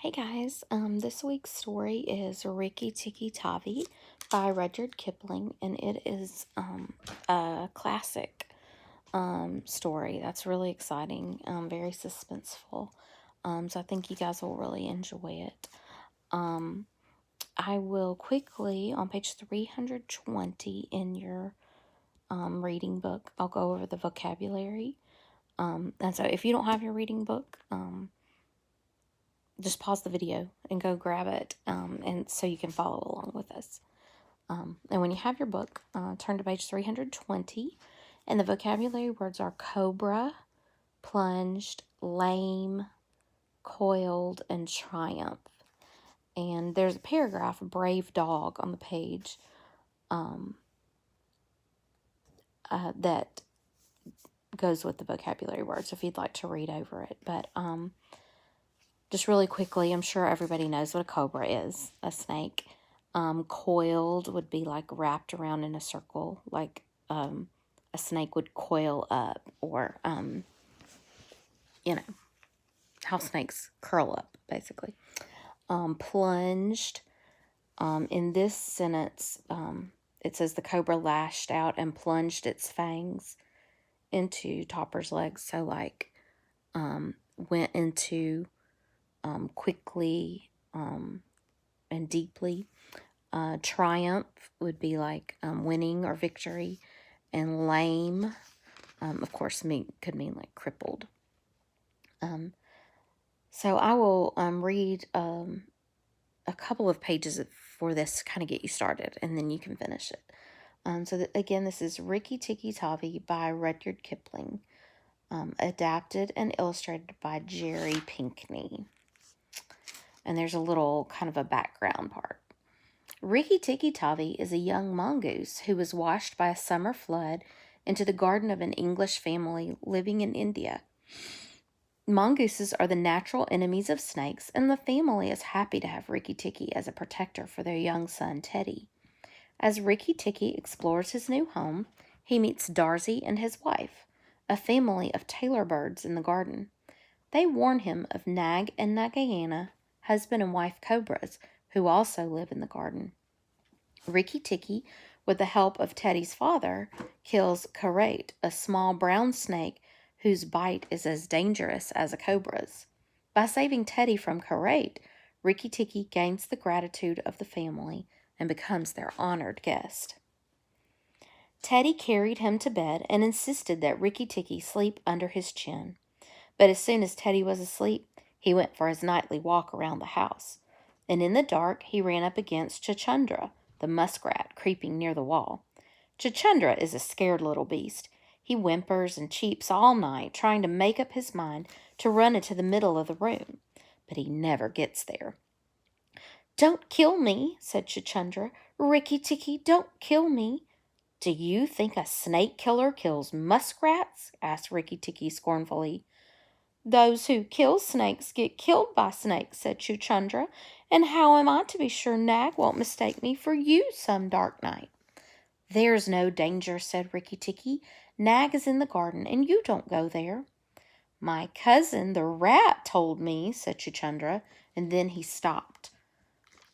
Hey guys, this week's story is Rikki-tikki-tavi by Rudyard Kipling, and it is a classic story that's really exciting, very suspenseful. So I think you guys will really enjoy it. Um, I will quickly, on page 320 in your reading book, I'll go over the vocabulary. And so if you don't have your reading book, just pause the video and go grab it, and so you can follow along with us. And when you have your book, turn to page 320, and the vocabulary words are cobra, plunged, lame, coiled, and triumph. And there's a paragraph, brave dog, on the page that goes with the vocabulary words if you'd like to read over it. But just really quickly, I'm sure everybody knows what a cobra is, a snake. Coiled would be like wrapped around in a circle, like a snake would coil up, or, how snakes curl up, basically. Plunged, in this sentence, it says the cobra lashed out and plunged its fangs into Topper's legs, so like went into quickly and deeply. Triumph would be like winning or victory, and lame, of course, could mean like crippled. So I will read a couple of pages for this to kind of get you started, and then you can finish it. Again, this is Rikki-tikki-tavi by Rudyard Kipling, adapted and illustrated by Jerry Pinkney. And there's a little kind of a background part. Rikki-tikki-tavi is a young mongoose who was washed by a summer flood into the garden of an English family living in India. Mongooses are the natural enemies of snakes, and the family is happy to have Rikki-tikki as a protector for their young son, Teddy. As Rikki-tikki explores his new home, he meets Darzy and his wife, a family of tailor birds in the garden. They warn him of Nag and Nagaina, husband and wife cobras, who also live in the garden. Rikki-tikki, with the help of Teddy's father, kills Karate, a small brown snake whose bite is as dangerous as a cobra's. By saving Teddy from Karate, Rikki-tikki gains the gratitude of the family and becomes their honored guest. Teddy carried him to bed and insisted that Rikki-tikki sleep under his chin. But as soon as Teddy was asleep, he went for his nightly walk around the house. And in the dark, he ran up against Chuchundra, the muskrat, creeping near the wall. Chuchundra is a scared little beast. He whimpers and cheeps all night, trying to make up his mind to run into the middle of the room. But he never gets there. "Don't kill me," said Chuchundra. "Rikki-tikki, don't kill me." "Do you think a snake killer kills muskrats?" asked Rikki-tikki scornfully. "Those who kill snakes get killed by snakes," said Chuchundra. "And how am I to be sure Nag won't mistake me for you some dark night?" "There's no danger," said Rikki-tikki. "Nag is in the garden, and you don't go there." "My cousin, the rat, told me," said Chuchundra, and then he stopped.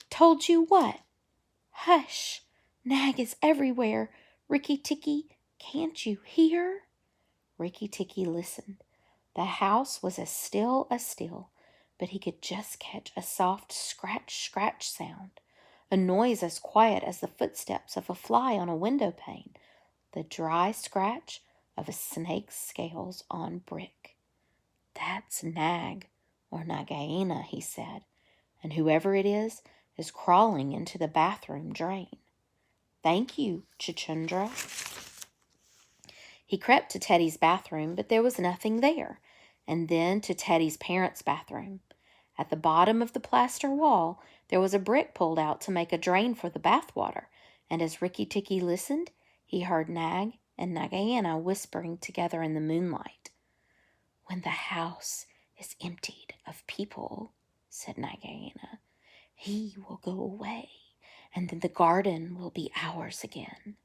"Told you what?" "Hush! Nag is everywhere. Rikki-tikki, can't you hear?" Rikki-tikki listened. The house was as still, but he could just catch a soft scratch sound, a noise as quiet as the footsteps of a fly on a window pane, the dry scratch of a snake's scales on brick. "That's Nag, or Nagaina," he said, "and whoever it is crawling into the bathroom drain." "Thank you, Chuchundra." He crept to Teddy's bathroom, but there was nothing there, and then to Teddy's parents' bathroom. At the bottom of the plaster wall, there was a brick pulled out to make a drain for the bath water, and as Rikki-tikki listened, he heard Nag and Nagaina whispering together in the moonlight. "When the house is emptied of people," said Nagaina, "he will go away, and then the garden will be ours again.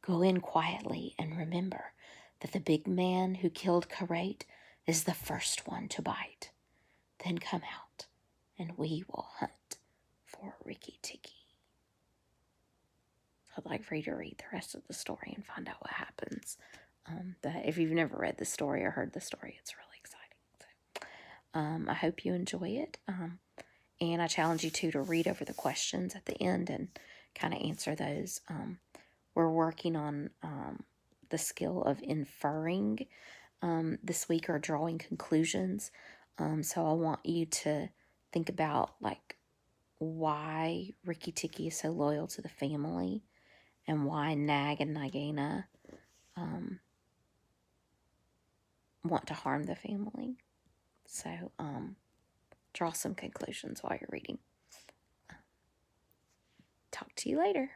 Go in quietly and remember that the big man who killed Karate is the first one to bite. Then come out and we will hunt for Rikki-tikki. I'd like for you to read the rest of the story and find out what happens. But if you've never read the story or heard the story, it's really exciting. So, I hope you enjoy it. And I challenge you to read over the questions at the end and kind of answer those. We're working on the skill of inferring this week, or drawing conclusions. So I want you to think about like why Rikki-tikki is so loyal to the family, and why Nag and Nagana want to harm the family. So draw some conclusions while you're reading. Talk to you later.